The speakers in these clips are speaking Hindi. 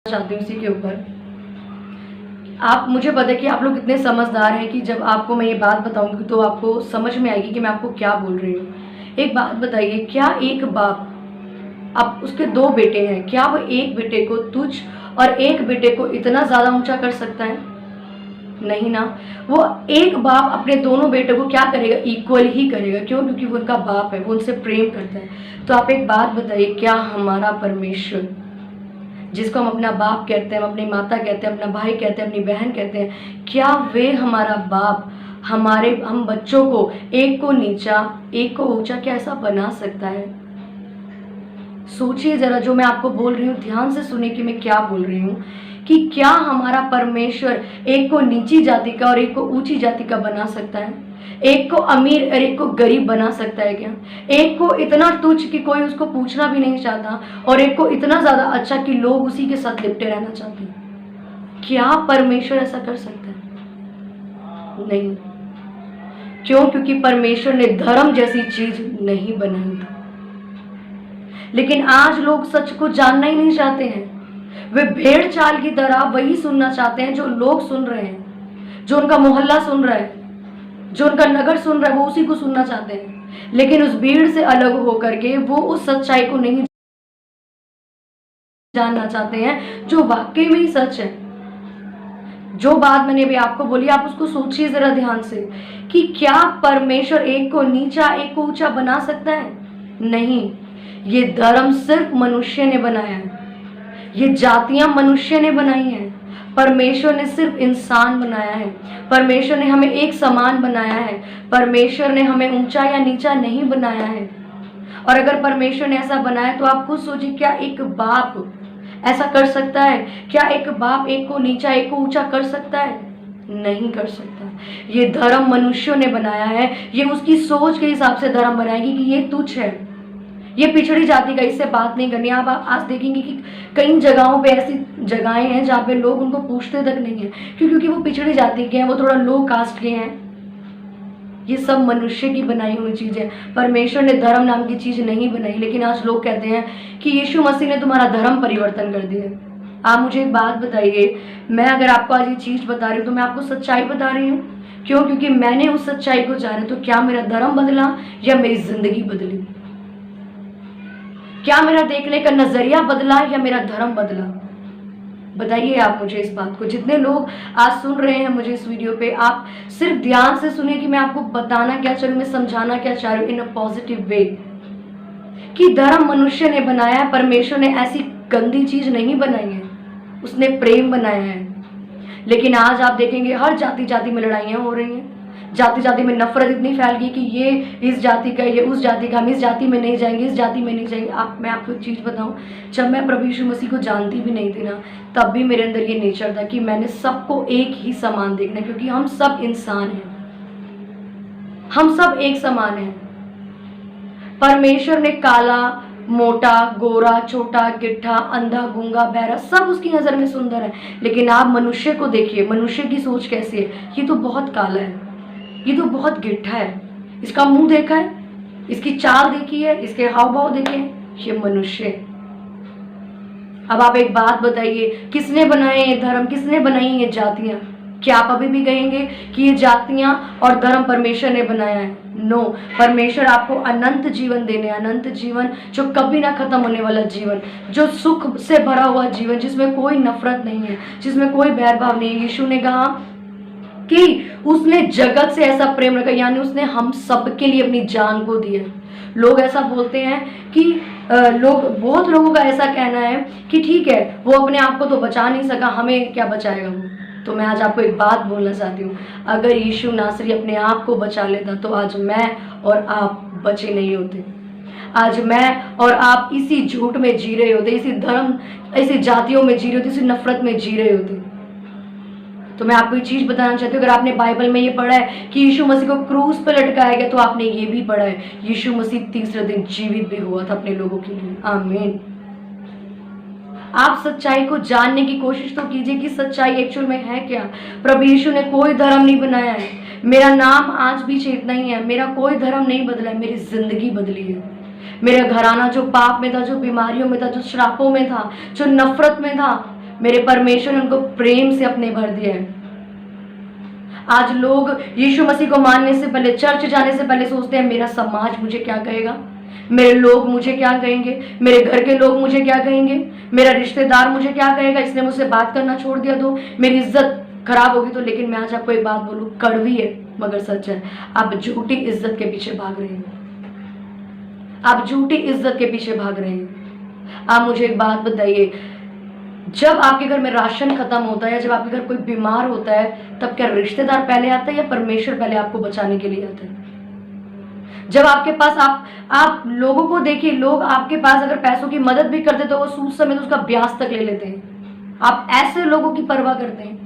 चाहती हूँ इसी के ऊपर। आप मुझे पता है कि आप लोग कितने समझदार हैं कि जब आपको मैं ये बात बताऊंगी तो आपको समझ में आएगी कि मैं आपको क्या बोल रही हूँ। एक बात बताइए, क्या एक बाप, आप उसके दो बेटे हैं, क्या वो एक बेटे को तुच्छ और एक बेटे को इतना ज़्यादा ऊंचा कर सकता है? नहीं ना। वो एक बाप अपने दोनों बेटों को क्या करेगा? इक्वल ही करेगा। क्यों? क्योंकि वो उनका बाप है, वो उनसे प्रेम करता है। तो आप एक बात बताइए, क्या हमारा परमेश्वर, जिसको हम अपना बाप कहते हैं, अपनी माता कहते हैं, अपना भाई कहते हैं, अपनी बहन कहते हैं, क्या वे हमारा बाप हम बच्चों को एक को नीचा एक को ऊंचा कैसा बना सकता है? सोचिए जरा, जो मैं आपको बोल रही हूँ ध्यान से सुनिए कि मैं क्या बोल रही हूँ। कि क्या हमारा परमेश्वर एक को नीची जाति का और एक को ऊंची जाति का बना सकता है? एक को अमीर और एक को गरीब बना सकता है क्या? एक को इतना तुच्छ कि कोई उसको पूछना भी नहीं चाहता और एक को इतना ज्यादा अच्छा कि लोग उसी के साथ लिपटे रहना चाहते हैं। क्या परमेश्वर ऐसा कर सकता है? नहीं। क्यों? क्योंकि परमेश्वर ने धर्म जैसी चीज नहीं बनाई। लेकिन आज लोग सच को जानना ही नहीं चाहते हैं। वे भेड़ चाल की तरह वही सुनना चाहते हैं जो लोग सुन रहे हैं, जो उनका मोहल्ला सुन रहा है, जो उनका नगर सुन रहा है, वो उसी को सुनना चाहते हैं। लेकिन उस भीड़ से अलग होकर के वो उस सच्चाई को नहीं जानना चाहते हैं जो वाकई में ही सच है। जो बात मैंने अभी आपको बोली, आप उसको सोचिए जरा ध्यान से कि क्या परमेश्वर एक को नीचा एक को ऊंचा बना सकता है? नहीं। ये धर्म सिर्फ मनुष्य ने बनाया है, ये जातियां मनुष्य ने बनाई हैं। परमेश्वर ने सिर्फ इंसान बनाया है। परमेश्वर ने हमें एक समान बनाया है। परमेश्वर ने हमें ऊंचा या नीचा नहीं बनाया है। और अगर परमेश्वर ने ऐसा बनाया तो आप खुद सोचिए, क्या एक बाप ऐसा कर सकता है? क्या एक बाप एक को नीचा एक को ऊंचा कर सकता है? नहीं कर सकता। ये धर्म मनुष्यों ने बनाया है। ये उसकी सोच के हिसाब से धर्म बनाएगी कि ये तुच्छ है, ये पिछड़ी जाति का, इससे बात नहीं करनी। आप आज देखेंगे कि कई जगहों पे ऐसी जगहें हैं जहाँ पे लोग उनको पूछते तक नहीं है। क्यों? क्योंकि वो पिछड़ी जाति के हैं, वो थोड़ा लो कास्ट के हैं। ये सब मनुष्य की बनाई हुई चीज़ है। परमेश्वर ने धर्म नाम की चीज़ नहीं बनाई। लेकिन आज लोग कहते हैं कि यीशु मसीह ने तुम्हारा धर्म परिवर्तन कर दिया। आप मुझे एक बात बताइए, मैं अगर आपको आज ये चीज़ बता रही हूँ तो मैं आपको सच्चाई बता रही हूँ। क्यों? क्योंकि मैंने उस सच्चाई को जाना। तो क्या मेरा धर्म बदला या मेरी जिंदगी बदली? क्या मेरा देखने का नजरिया बदला या मेरा धर्म बदला? बताइए आप मुझे इस बात को। जितने लोग आज सुन रहे हैं मुझे इस वीडियो पे, आप सिर्फ ध्यान से सुनिए कि मैं आपको बताना क्या चाह रही हूँ, मैं समझाना क्या चाह रही हूँ इन अ पॉजिटिव वे। कि धर्म मनुष्य ने बनाया है, परमेश्वर ने ऐसी गंदी चीज नहीं बनाई है, उसने प्रेम बनाया है। लेकिन आज आप देखेंगे हर जाति जाति में लड़ाइयाँ हो रही हैं। जाति जाति में नफरत इतनी फैल गई कि ये इस जाति का, ये उस जाति का, हम इस जाति में नहीं जाएंगे, इस जाति में नहीं जाएंगे। मैं आपको एक चीज़ बताऊं, जब मैं प्रभु यीशु मसीह को जानती भी नहीं थी ना, तब भी मेरे अंदर ये नेचर था कि मैंने सबको एक ही समान देखना, क्योंकि हम सब इंसान हैं, हम सब एक समान हैं। परमेश्वर ने काला, मोटा, गोरा, छोटा, गिट्ठा, अंधा, गूंगा, बहरा सब उसकी नज़र में सुंदर है। लेकिन आप मनुष्य को देखिए, मनुष्य की सोच कैसी है। ये तो बहुत काला है, ये तो बहुत गिट्ठा है, इसका मुंह देखा है, इसकी चाल देखी है, इसके हाव भाव देखे हैं, ये मनुष्य है। अब आप एक बात बताइए, किसने बनाए ये धर्म, किसने बनाई ये जातियां? क्या आप अभी भी कहेंगे कि ये जातियां और धर्म परमेश्वर ने बनाया है? नो। परमेश्वर आपको अनंत जीवन देने, अनंत जीवन जो कभी ना खत्म होने वाला जीवन, जो सुख से भरा हुआ जीवन, जिसमें कोई नफरत नहीं है, जिसमें कोई भेदभाव नहीं है। यीशु ने कहा कि उसने जगत से ऐसा प्रेम रखा, यानी उसने हम सब के लिए अपनी जान को दी है। लोग ऐसा बोलते हैं कि बहुत लोगों का ऐसा कहना है कि ठीक है, वो अपने आप को तो बचा नहीं सका, हमें क्या बचाएगा वो। तो मैं आज आपको एक बात बोलना चाहती हूँ, अगर यीशु नासरी अपने आप को बचा लेता तो आज मैं और आप बचे नहीं होते। आज मैं और आप इसी झूठ में जी रहे होते, इसी धर्म, इसी जातियों में जी रहे होते, इसी नफरत में जी रहे होते। तो मैं आपको एक चीज बताना चाहती हूँ, अगर आपने बाइबल में ये पढ़ा है कि यीशु मसीह को क्रूस पर लटकाया गया, तो आपने ये भी पढ़ा है यीशु मसीह तीसरे दिन जीवित भी हुआ था अपने लोगों के लिए। आमीन। आप सच्चाई को जानने की कोशिश तो कीजिए कि सच्चाई एक्चुअल में है क्या। प्रभु यीशु ने कोई धर्म नहीं बनाया है। मेरा नाम आज भी चेतना ही है, मेरा कोई धर्म नहीं बदला है, मेरी जिंदगी बदली है। मेरा घराना जो पाप में था, जो बीमारियों में था, जो श्रापों में था, जो नफरत में था, मेरे परमेश्वर ने उनको प्रेम से अपने भर दिया है। आज लोग यीशु मसीह को मानने से पहले, चर्च जाने से पहले सोचते हैं मेरा समाज मुझे क्या कहेगा, मेरे लोग मुझे क्या कहेंगे, मेरे घर के लोग मुझे क्या कहेंगे, मेरा रिश्तेदार मुझे क्या कहेगा, इसने मुझसे बात करना छोड़ दिया तो मेरी इज्जत खराब होगी तो। लेकिन मैं आज आपको एक बात बोलूं, कड़वी है मगर सच है, आप झूठी इज्जत के पीछे भाग रहे हैं, आप झूठी इज्जत के पीछे भाग रहे हैं। आप मुझे एक बात बताइए, जब आपके घर में राशन खत्म होता है, जब आपके घर कोई बीमार होता है, तब क्या रिश्तेदार पहले आता है या परमेश्वर पहले आपको बचाने के लिए आता है? जब आपके पास आप लोगों को देखिए, लोग आपके पास अगर पैसों की मदद भी करते तो वो सूद समेत उसका ब्याज तक ले लेते हैं। आप ऐसे लोगों की परवाह करते हैं।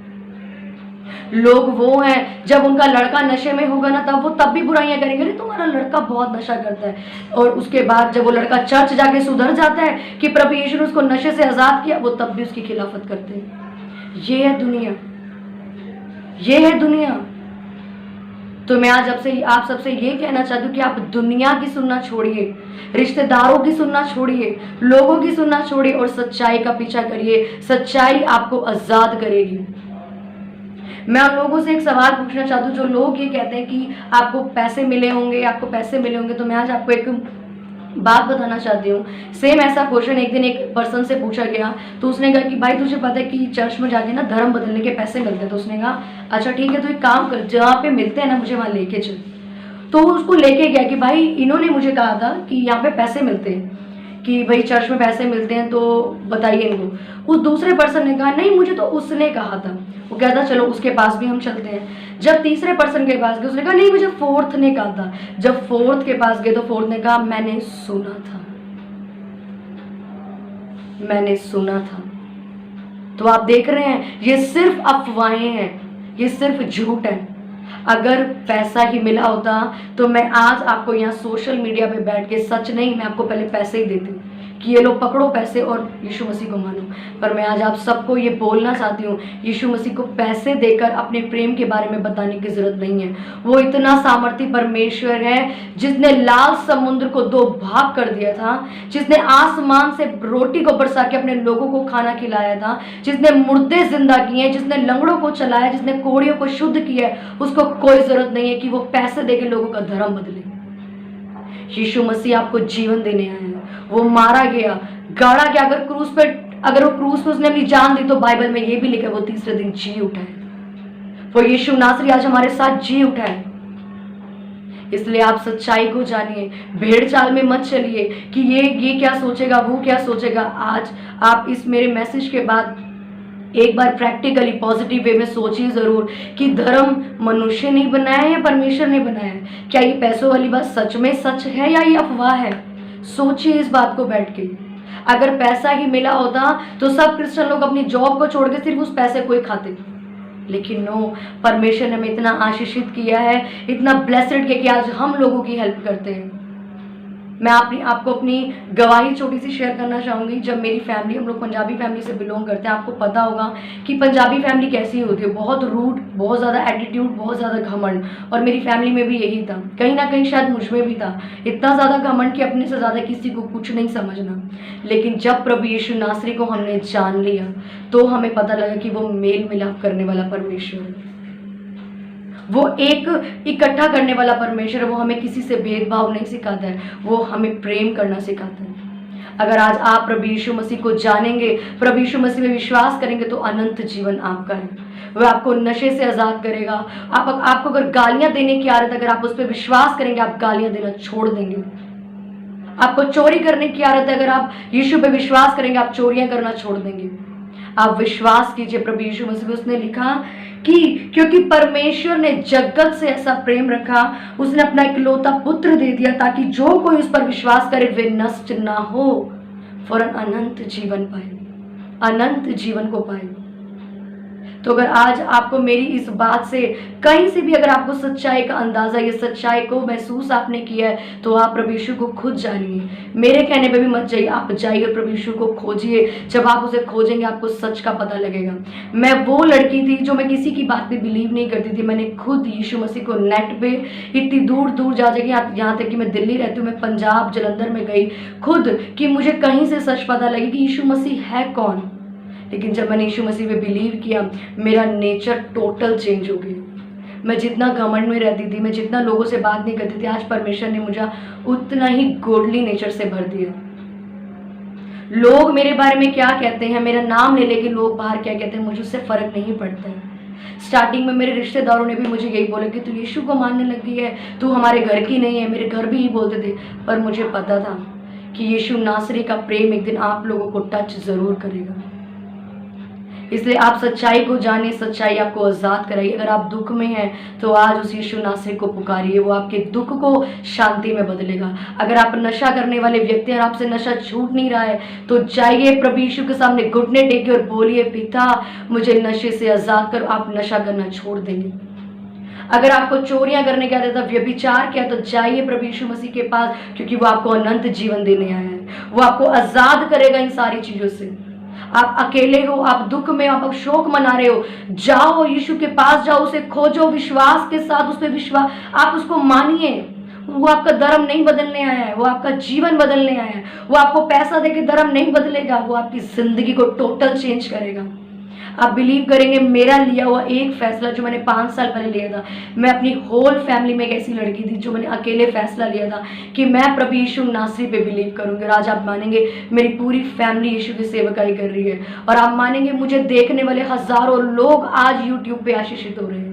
लोग वो हैं, जब उनका लड़का नशे में होगा ना, तब वो तब भी बुराइयां करेंगे, अरे तुम्हारा लड़का बहुत नशा करता है। और उसके बाद जब वो लड़का चर्च जाके सुधर जाता है कि प्रभु यीशु ने उसको नशे से आजाद किया, वो तब भी उसकी खिलाफत करते हैं। ये है दुनिया, ये है दुनिया। तो मैं आज आप सबसे ये कहना चाहती हूँ कि आप दुनिया की सुनना छोड़िए, रिश्तेदारों की सुनना छोड़िए, लोगों की सुनना छोड़िए और सच्चाई का पीछा करिए। सच्चाई आपको आजाद करेगी। मैं उन लोगों से एक सवाल पूछना चाहती हूँ जो लोग ये कहते हैं कि आपको पैसे मिले होंगे, आपको पैसे मिले होंगे। तो मैं आज आपको एक बात बताना चाहती हूँ। सेम ऐसा क्वेश्चन एक दिन एक पर्सन से पूछा गया, तो उसने कहा कि भाई तुझे पता है कि चर्च में जाके ना धर्म बदलने के पैसे मिलते हैं? तो उसने कहा अच्छा ठीक है, तो एक काम कर, जहाँ पे मिलते हैं ना मुझे वहाँ लेके चल। तो वो उसको लेके गया कि भाई इन्होंने मुझे कहा था कि यहाँ पे पैसे मिलते हैं, कि भाई चर्च में पैसे मिलते हैं, तो बताइए इनको। उस दूसरे पर्सन ने कहा नहीं, मुझे तो उसने कहा था। वो कहता चलो उसके पास भी हम चलते हैं। जब तीसरे पर्सन के पास गए, उसने कहा नहीं, मुझे फोर्थ ने कहा था। जब फोर्थ के पास गए तो फोर्थ ने कहा मैंने सुना था, मैंने सुना था। तो आप देख रहे हैं, ये सिर्फ अफवाहें हैं, ये सिर्फ झूठ है। अगर पैसा ही मिला होता तो मैं आज आपको यहाँ सोशल मीडिया पे बैठ के, सच नहीं, मैं आपको पहले पैसे ही देती कि ये लो पकड़ो पैसे और यीशु मसीह को मानो। पर मैं आज आप सबको ये बोलना चाहती हूँ, यीशु मसीह को पैसे देकर अपने प्रेम के बारे में बताने की जरूरत नहीं है। वो इतना सामर्थी परमेश्वर है जिसने लाल समुद्र को 2 भाग कर दिया था, जिसने आसमान से रोटी को बरसा के अपने लोगों को खाना खिलाया था, जिसने मुर्दे जिंदा किए, जिसने लंगड़ों को चलाया, जिसने कोढ़ियों को शुद्ध किया है। उसको कोई जरूरत नहीं है कि वो पैसे देकर लोगों का धर्म बदले। यीशु मसीह आपको जीवन देने आए हैं। वो मारा गया, गाड़ा गया, अगर वो क्रूस पे उसने अपनी जान दी तो बाइबल में ये भी लिखा है वो तीसरे दिन जी उठा है। वो यीशु नासरी आज हमारे साथ जी उठा है। इसलिए आप सच्चाई को जानिए, भेड़ चाल में मत चलिए कि ये क्या सोचेगा, वो क्या सोचेगा। आज आप इस मेरे मैसेज के बाद एक बार प्रैक्टिकली पॉजिटिव वे में सोचिए जरूर कि धर्म मनुष्य नहीं बनाया है या परमेश्वर ने बनाया है। क्या ये पैसों वाली बात सच में सच है या ये अफवाह है? सोचिए इस बात को बैठ के। अगर पैसा ही मिला होता तो सब क्रिश्चियन लोग अपनी जॉब को छोड़ के सिर्फ उस पैसे को ही खाते, लेकिन नो, परमेश्वर ने हमें इतना आशीषित किया है, इतना ब्लेस्ड किया कि आज हम लोगों की हेल्प करते हैं। मैं आपको अपनी गवाही छोटी सी शेयर करना चाहूँगी। जब मेरी फैमिली, हम लोग पंजाबी फैमिली से बिलोंग करते हैं, आपको पता होगा कि पंजाबी फैमिली कैसी होती है, बहुत रूड, बहुत ज़्यादा एटीट्यूड, बहुत ज़्यादा घमंड। और मेरी फैमिली में भी यही था, कहीं ना कहीं शायद मुझ में भी था, इतना ज़्यादा घमंड कि अपने से ज़्यादा किसी को कुछ नहीं समझना। लेकिन जब प्रभु यीशु नासरी को हमने जान लिया तो हमें पता लगा कि वो मेल मिलाप करने वाला परमेश्वर है, वो एक इकट्ठा करने वाला परमेश्वर है। वो हमें किसी से भेदभाव नहीं सिखाता है, वो हमें प्रेम करना सिखाता है। अगर आज आप प्रभु यीशु मसीह को जानेंगे, प्रभु यीशु मसीह में विश्वास करेंगे तो अनंत जीवन आपका है। वह आपको नशे से आजाद करेगा। आपको अगर गालियां देने की आदत, अगर आप उस पर विश्वास करेंगे, आप गालियां देना छोड़ देंगे। आपको चोरी करने की आदत है, अगर आप यीशु पे विश्वास करेंगे, आप चोरियां करना छोड़ देंगे। आप विश्वास कीजिए प्रभु यीशु मसीह पे। उसने लिखा कि क्योंकि परमेश्वर ने जगत से ऐसा प्रेम रखा, उसने अपना इकलौता पुत्र दे दिया ताकि जो कोई उस पर विश्वास करे वे नष्ट ना हो, वरन अनंत जीवन पाए, अनंत जीवन को पाए। तो अगर आज आपको मेरी इस बात से कहीं से भी अगर आपको सच्चाई का अंदाजा, ये सच्चाई को महसूस आपने किया है, तो आप प्रभु यीशु को खुद जानिए। मेरे कहने पे भी मत जाइए, आप जाइए प्रभु यीशु को खोजिए। जब आप उसे खोजेंगे आपको सच का पता लगेगा। मैं वो लड़की थी जो मैं किसी की बात पे बिलीव नहीं करती थी। मैंने खुद यीशु मसीह को नेट पे इतनी दूर दूर जा जाके, यहाँ तक कि मैं दिल्ली रहती हूँ, मैं पंजाब जलंधर में गई खुद, कि मुझे कहीं से सच पता लगे कि यीशु मसीह है कौन। लेकिन जब मैंने यीशु मसीह पे बिलीव किया, मेरा नेचर टोटल चेंज हो गया। मैं जितना घमंड में रहती थी, मैं जितना लोगों से बात नहीं करती थी, आज परमेश्वर ने मुझे उतना ही गॉडली नेचर से भर दिया। लोग मेरे बारे में क्या कहते हैं, मेरा नाम ले लेके लोग बाहर क्या कहते हैं, मुझे उससे फर्क नहीं पड़ता है। स्टार्टिंग में मेरे रिश्तेदारों ने भी मुझे यही बोला कि तू यीशु को मानने लगी है, तू हमारे घर की नहीं है। मेरे घर भी यही बोलते थे, पर मुझे पता था कि यीशु नासरी का प्रेम एक दिन आप लोगों को टच जरूर करेगा। इसलिए आप सच्चाई को जानिए, सच्चाई आपको आज़ाद कराइए। अगर आप दुख में हैं तो आज उस यीशु नासरी को पुकारिए, वो आपके दुख को शांति में बदलेगा। अगर आप नशा करने वाले व्यक्ति हैं और आपसे नशा छूट नहीं रहा है तो जाइए प्रभु यीशु के सामने घुटने टेके और बोलिए, पिता मुझे नशे से आज़ाद करो। आप नशा करना छोड़ देंगे। अगर आपको चोरियां करने की आदत है, व्यभिचार किया, तो जाइए प्रभु यीशु मसीह के पास, क्योंकि वो आपको अनंत जीवन देने आया है। वो आपको आज़ाद करेगा इन सारी चीज़ों से। आप अकेले हो, आप दुख में, आप शोक मना रहे हो, जाओ यीशु के पास, जाओ उसे खोजो विश्वास के साथ, उस पर विश्वास, आप उसको मानिए। वो आपका धर्म नहीं बदलने आया है, वो आपका जीवन बदलने आया है। वो आपको पैसा देके धर्म नहीं बदलेगा, वो आपकी जिंदगी को टोटल चेंज करेगा। आप बिलीव करेंगे, मेरा लिया हुआ एक फैसला जो मैंने 5 साल पहले लिया था, मैं अपनी होल फैमिली में एक ऐसी लड़की थी जो मैंने अकेले फैसला लिया था कि मैं प्रभु यीशु नासरी पे बिलीव करूंगी। और आज आप मानेंगे मेरी पूरी फैमिली यीशु की सेवकाई कर रही है। और आप मानेंगे मुझे देखने वाले हजारों लोग आज यूट्यूब पे आशीषित हो रहे हैं।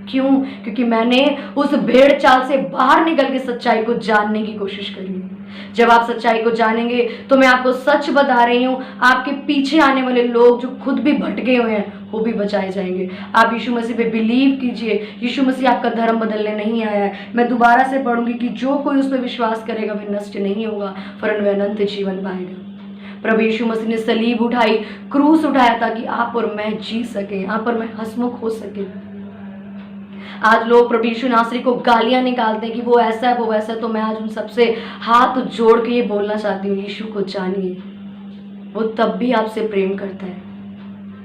क्यों? क्योंकि मैंने उस भेड़ चाल से बाहर निकल के सच्चाई को जानने की कोशिश करी है। जब आप सच्चाई को जानेंगे तो मैं आपको सच बता रही हूँ, आपके पीछे आने वाले लोग जो खुद भी भटके हुए हैं वो भी बचाए जाएंगे। आप यीशु मसीह पे बिलीव कीजिए। यीशु मसीह आपका धर्म बदलने नहीं आया है। मैं दोबारा से पढ़ूंगी कि जो कोई उस पर विश्वास करेगा वह नष्ट नहीं होगा, वरन वह अनंत जीवन पाएगा। प्रभु यीशु मसीह ने सलीब उठाई, क्रूस उठाया ताकि आप और मैं जी सके, आप और मैं हंसमुख हो सके। आज लोग प्रभु यीशु नासरी को गालियां निकालते हैं कि वो ऐसा है, वो वैसा है। तो मैं आज उन सबसे हाथ जोड़ के ये बोलना चाहती हूँ, यीशु को जानिए। वो तब भी आपसे प्रेम करता है,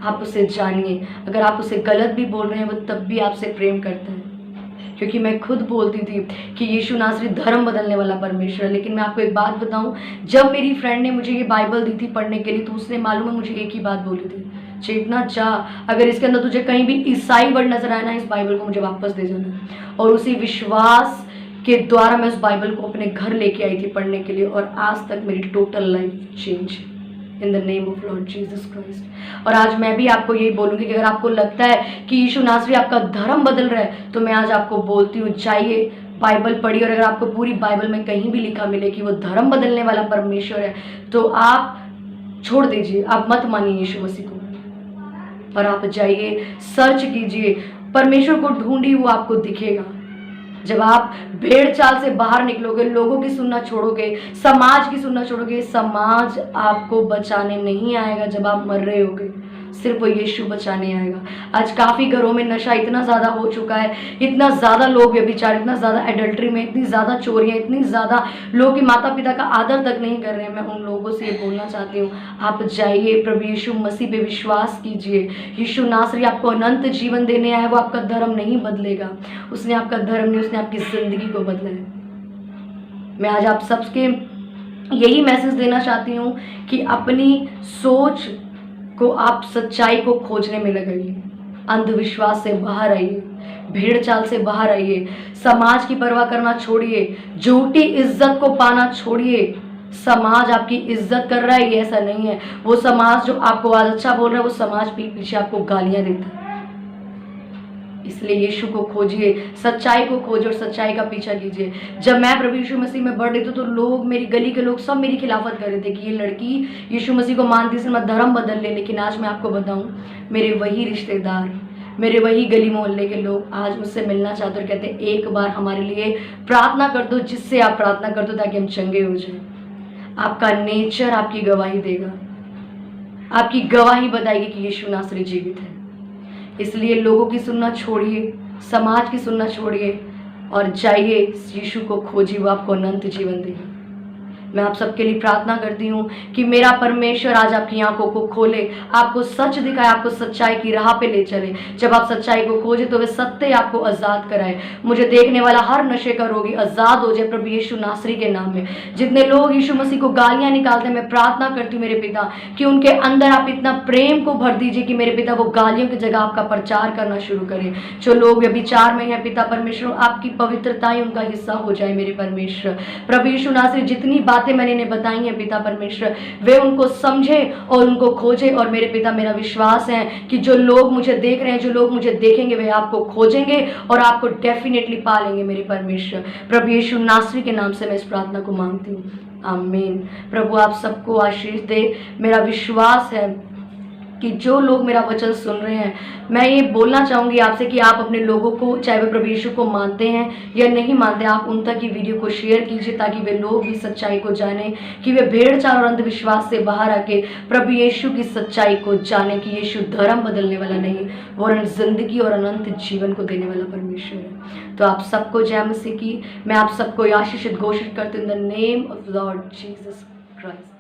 आप उसे जानिए। अगर आप उसे गलत भी बोल रहे हैं, वो तब भी आपसे प्रेम करता है। क्योंकि मैं खुद बोलती थी कि यीशु नासरी धर्म बदलने वाला परमेश्वर है। लेकिन मैं आपको एक बात बताऊं, जब मेरी फ्रेंड ने मुझे ये बाइबल दी थी पढ़ने के लिए, तो उसने मालूम है मुझे एक ही बात बोली थी, चेतना चाह, अगर इसके अंदर तुझे कहीं भी ईसाई वर्ड नजर आया ना, इस बाइबल को मुझे वापस दे जाना। और उसी विश्वास के द्वारा मैं उस बाइबल को अपने घर लेके आई थी पढ़ने के लिए, और आज तक मेरी total life change in the name of Lord Jesus Christ. और आज मैं भी आपको यही बोलूँगी कि अगर आपको लगता है कि यीशु नासरी आपका धर्म बदल रहा है, तो मैं आज आपको बोलती हूँ, जाइए बाइबल पढ़िए। और अगर आपको पूरी बाइबल में कहीं भी लिखा मिले कि वो धर्म बदलने वाला परमेश्वर है, तो आप छोड़ दीजिए, आप मत मानिए यीशु मसीह को, और आप जाइए, सर्च कीजिए, परमेश्वर को ढूंढिए, वो आपको दिखेगा। जब आप भेड़ चाल से बाहर निकलोगे, लोगों की सुनना छोड़ोगे, समाज की सुनना छोड़ोगे, समाज आपको बचाने नहीं आएगा। जब आप मर रहे होगे, सिर्फ वो यीशु बचाने आएगा। आज काफ़ी घरों में नशा इतना ज़्यादा हो चुका है, इतना ज़्यादा लोग व्यभिचार, इतना ज़्यादा एडल्ट्री में, इतनी ज़्यादा चोरियाँ, इतनी ज़्यादा लोग की माता पिता का आदर तक नहीं कर रहे हैं। मैं उन लोगों से ये बोलना चाहती हूँ, आप जाइए, प्रभु यीशु मसीह पे विश्वास कीजिए। यीशु नासरी आपको अनंत जीवन देने आया है। वो आपका धर्म नहीं बदलेगा, उसने आपका धर्म नहीं, उसने आपकी ज़िंदगी को बदला है। मैं आज आप सबके यही मैसेज देना चाहती हूँ कि अपनी सोच को आप सच्चाई को खोजने में लगाइए, अंधविश्वास से बाहर आइए, भेड़ चाल से बाहर आइए, समाज की परवाह करना छोड़िए, झूठी इज्जत को पाना छोड़िए। समाज आपकी इज्जत कर रहा है, ये ऐसा नहीं है। वो समाज जो आपको आज अच्छा बोल रहा है, वो समाज पीछे आपको गालियां देता है। इसलिए यीशु को खोजिए, सच्चाई को खोजिए और सच्चाई का पीछा कीजिए। जब मैं प्रभु यीशु मसीह में बढ़ रही थी, तो लोग, मेरी गली के लोग सब मेरी खिलाफत कर रहे थे कि ये लड़की यीशु मसीह को मानती, इसने मत धर्म बदल ले। लेकिन आज मैं आपको बताऊं, मेरे वही रिश्तेदार, मेरे वही गली मोहल्ले के लोग आज मुझसे मिलना चाहते और कहते हैं, एक बार हमारे लिए प्रार्थना कर दो, जिससे आप प्रार्थना कर दो ताकि हम चंगे हो जाए। आपका नेचर आपकी गवाही देगा, आपकी गवाही बताएगी कि यीशु नासरी जीवित है। इसलिए लोगों की सुनना छोड़िए, समाज की सुनना छोड़िए और जाइए, यीशु को खोजिए, वो आपको अनंत जीवन देगा। मैं आप सबके लिए प्रार्थना करती हूँ कि मेरा परमेश्वर आज आपकी आंखों को खोले, आपको सच दिखाए, आपको सच्चाई की राह पे ले चले। जब आप सच्चाई को खोजे तो वे सत्य आपको आजाद कराए। मुझे देखने वाला हर नशे का रोगी आजाद हो जाए प्रभु यीशु नासरी के नाम में। जितने लोग यीशु मसीह को गालियां निकालते हैं, मैं प्रार्थना करती हूँ मेरे पिता कि उनके अंदर आप इतना प्रेम को भर दीजिए कि मेरे पिता वो गालियों की जगह आपका प्रचार करना शुरू करें। जो लोग व्यभिचार में हैं पिता परमेश्वर, आपकी पवित्रता ही उनका हिस्सा हो जाए मेरे परमेश्वर। प्रभु यीशु नासरी जितनी बातें मैंने इन्हें बताई हैं पिता परमेश्वर, वे उनको समझे और उनको खोजे। और मेरे पिता मेरा विश्वास है कि जो लोग मुझे देख रहे हैं, जो लोग मुझे देखेंगे, वे आपको खोजेंगे और आपको डेफिनेटली पा लेंगे मेरे परमेश्वर। प्रभु यीशु नासरी के नाम से मैं इस प्रार्थना को मांगती हूँ, आमीन। प्रभु आप सबको आशीष दे। मेरा विश्वास है कि जो लोग मेरा वचन सुन रहे हैं, मैं ये बोलना चाहूँगी आपसे कि आप अपने लोगों को, चाहे वे प्रभु यीशु को मानते हैं या नहीं मानते, आप उन तक ये वीडियो को शेयर कीजिए ताकि वे लोग भी सच्चाई को जानें, कि वे भेड़चाल और अंधविश्वास से बाहर आके प्रभु यीशु की सच्चाई को जाने कि यीशु धर्म बदलने वाला नहीं, वो अनंत जिंदगी और अनंत जीवन को देने वाला परमेश्वर है। तो आप सबको जय मसीह की। मैं आप सबको आशीषित घोषित करती हूँ in the name of Lord Jesus Christ.